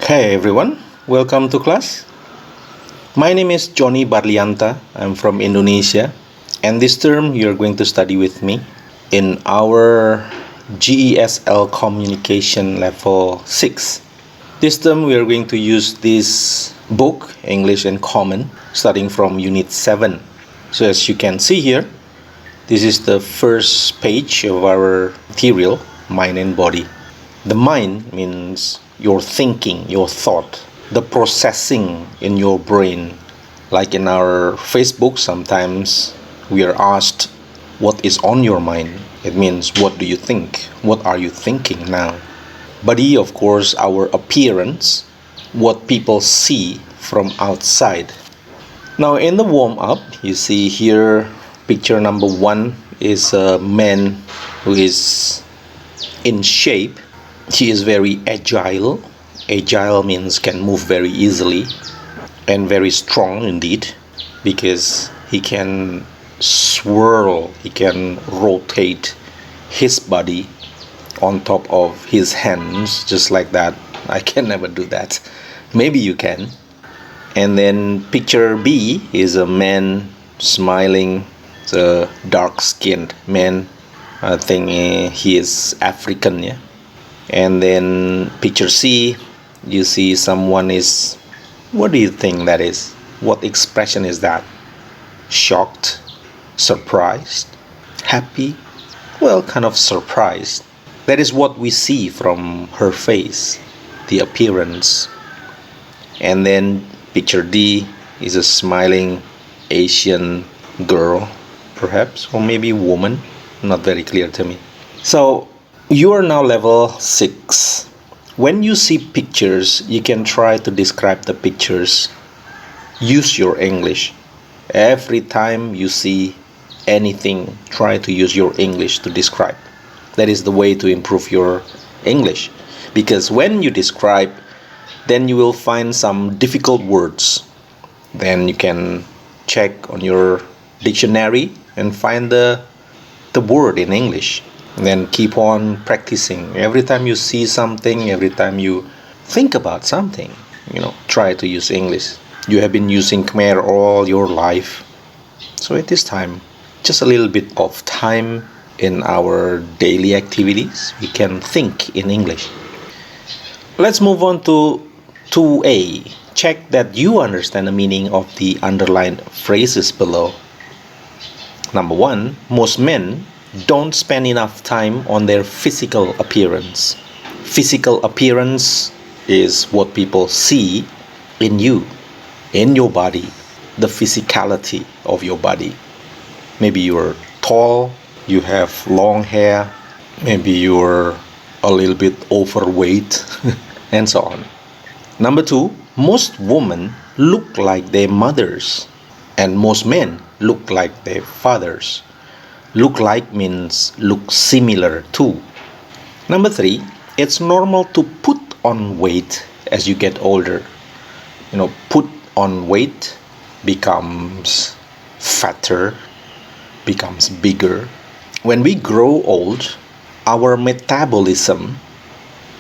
Hey everyone, welcome to class. My name is Johnny Barlianta. I'm from Indonesia, and this term you're going to study with me in our GESL Communication Level 6. This term we are going to use this book, English and Common, starting from Unit 7. So as you can see here, this is the first page of our material, Mind and Body. The mind means your thinking, your thought, the processing in your brain. Like in our Facebook, sometimes we are asked, what is on your mind? It means, what do you think? What are you thinking now? Body, of course, our appearance, what people see from outside. Now in the warm-up, you see here, picture number 1 is a man who is in shape. He is very agile. Agile means can move very easily and very strong indeed, because he can swirl, he can rotate his body on top of his hands just like that. I can never do that. Maybe you can. And then picture B is a man smiling. It's a dark-skinned man. I think he is African, yeah. And then picture C, you see someone is, what do you think that is? What expression is that? Shocked, surprised, happy? Well, kind of surprised. That is what we see from her face, the appearance. And then picture D is a smiling Asian girl, perhaps, or maybe woman, not very clear to me. So you are now level 6. When you see pictures, you can try to describe the pictures. Use your English. Every time you see anything, try to use your English to describe. That is the way to improve your English. Because when you describe, then you will find some difficult words. Then you can check on your dictionary and find the word in English. And then keep on practicing. Every time you see something, every time you think about something, try to use English. You have been using Khmer all your life. So it is time, just a little bit of time in our daily activities, we can think in English. Let's move on to 2A. Check that you understand the meaning of the underlined phrases below. Number 1, most men don't spend enough time on their physical appearance. Physical appearance is what people see in you, in your body, the physicality of your body. Maybe you're tall, you have long hair, maybe you're a little bit overweight, and so on. Number 2, most women look like their mothers, and most men look like their fathers. Look like means look similar to. Number 3, it's normal to put on weight as you get older. Put on weight becomes fatter, becomes bigger. When we grow old, our metabolism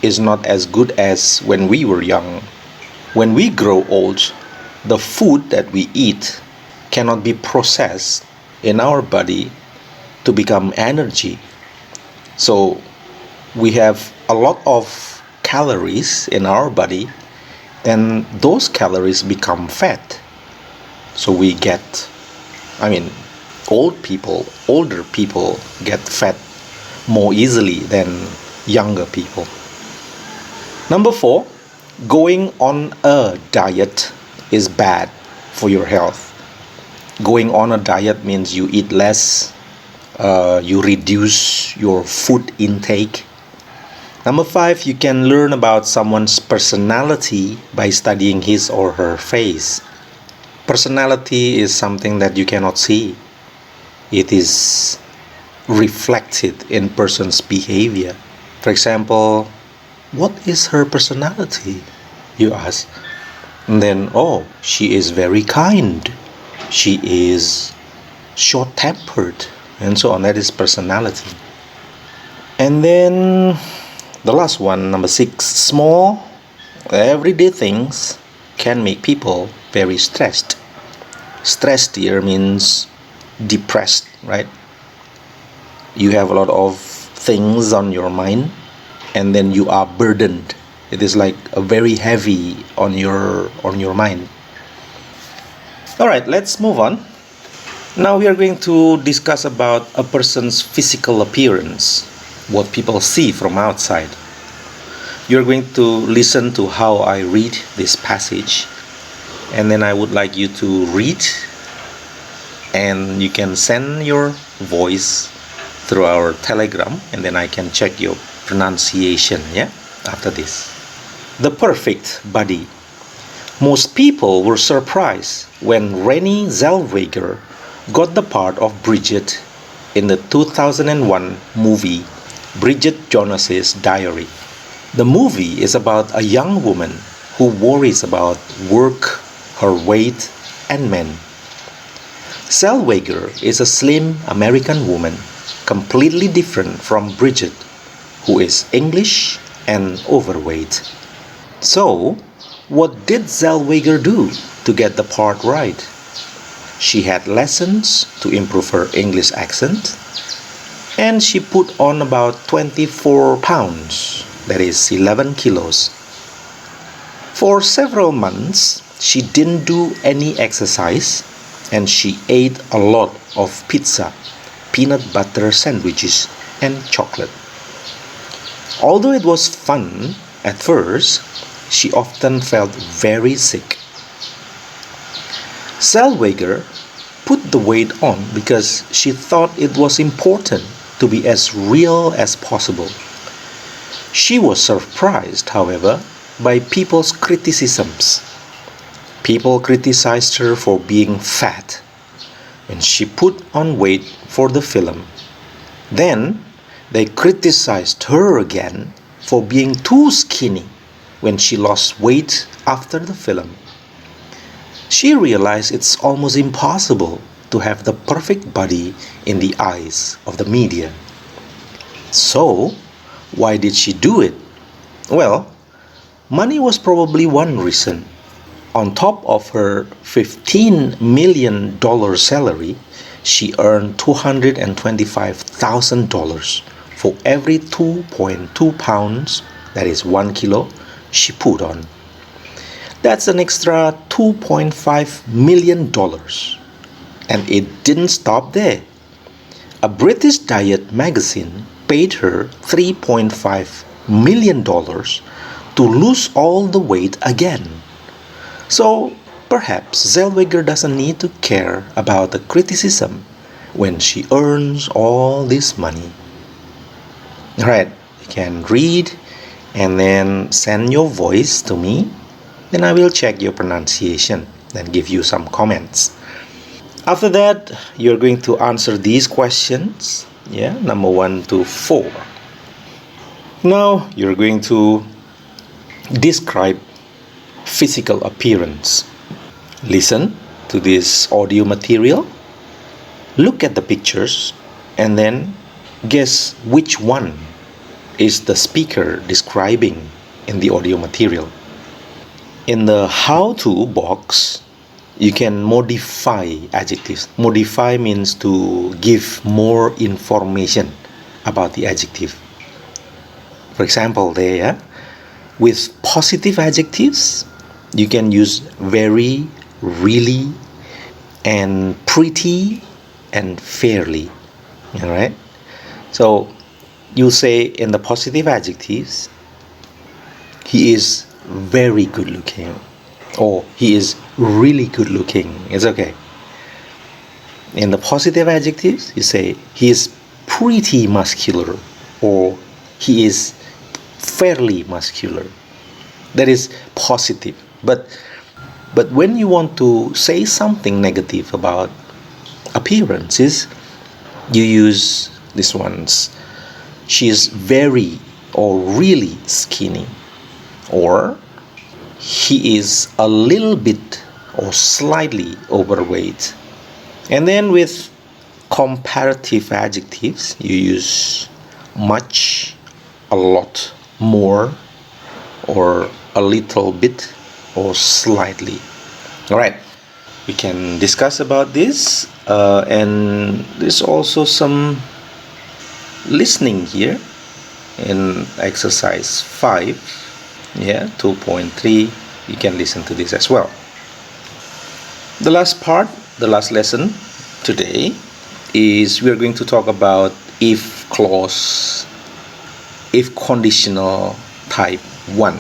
is not as good as when we were young. When we grow old, the food that we eat cannot be processed in our body to become energy. So we have a lot of calories in our body, then those calories become fat. So we get, older people get fat more easily than younger people. Number 4, going on a diet is bad for your health. Going on a diet means you eat less, you reduce your food intake. Number 5, you can learn about someone's personality by studying his or her face. Personality is something that you cannot see. It is reflected in person's behavior. For example, what is her personality? You ask. And then, she is very kind. She is short-tempered. And so on. That is personality. And then the last one, number 6, small Everyday things can make people very stressed. Stressed here means depressed, right? You have a lot of things on your mind, and then you are burdened. It is like a very heavy on your mind. All right, let's move on. Now we are going to discuss about a person's physical appearance, what people see from outside. You're going to listen to how I read this passage, and then I would like you to read, and you can send your voice through our Telegram, and then I can check your pronunciation, yeah, after this. The perfect body. Most people were surprised when Renée Zellweger got the part of Bridget in the 2001 movie Bridget Jonas's Diary. The movie is about a young woman who worries about work, her weight, and men. Zellweger is a slim American woman, completely different from Bridget, who is English and overweight. So, what did Zellweger do to get the part right? She had lessons to improve her English accent, and she put on about 24 pounds, that is 11 kilos. For several months, she didn't do any exercise, and she ate a lot of pizza, peanut butter sandwiches, and chocolate. Although it was fun at first, she often felt very sick. Zellweger put the weight on because she thought it was important to be as real as possible. She was surprised, however, by people's criticisms. People criticized her for being fat when she put on weight for the film. Then they criticized her again for being too skinny when she lost weight after the film. She realized it's almost impossible to have the perfect body in the eyes of the media. So, why did she do it? Well, money was probably one reason. On top of her $15 million salary, she earned $225,000 for every 2.2 pounds, that is 1 kilo, she put on. That's an extra $2.5 million. And it didn't stop there. A British diet magazine paid her $3.5 million to lose all the weight again. So perhaps Zellweger doesn't need to care about the criticism when she earns all this money. Alright, you can read and then send your voice to me. Then I will check your pronunciation and give you some comments. After that, you're going to answer these questions, number 1 to 4. Now you're going to describe physical appearance. Listen to this audio material, look at the pictures, and then guess which one is the speaker describing in the audio material. In the how-to box, you can modify adjectives. Modify means to give more information about the adjective. For example, there, with positive adjectives, you can use very, really, and pretty, and fairly. Alright? So, you say in the positive adjectives, he is very good looking, or he is really good looking. It's okay. In the positive adjectives, you say he is pretty muscular, or he is fairly muscular. That is positive. But when you want to say something negative about appearances, you use these ones. She is very or really skinny, or he is a little bit or slightly overweight. And then with comparative adjectives, you use much, a lot, more, or a little bit or slightly. All right, we can discuss about this, and there's also some listening here in exercise 5, 2.3. You can listen to this as well. The last part, the last lesson today is we're going to talk about if clause, if conditional type 1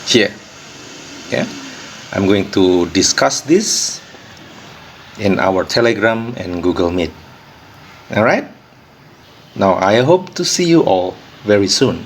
here. I'm going to discuss this in our Telegram and Google Meet. All right, now I hope to see you all very soon.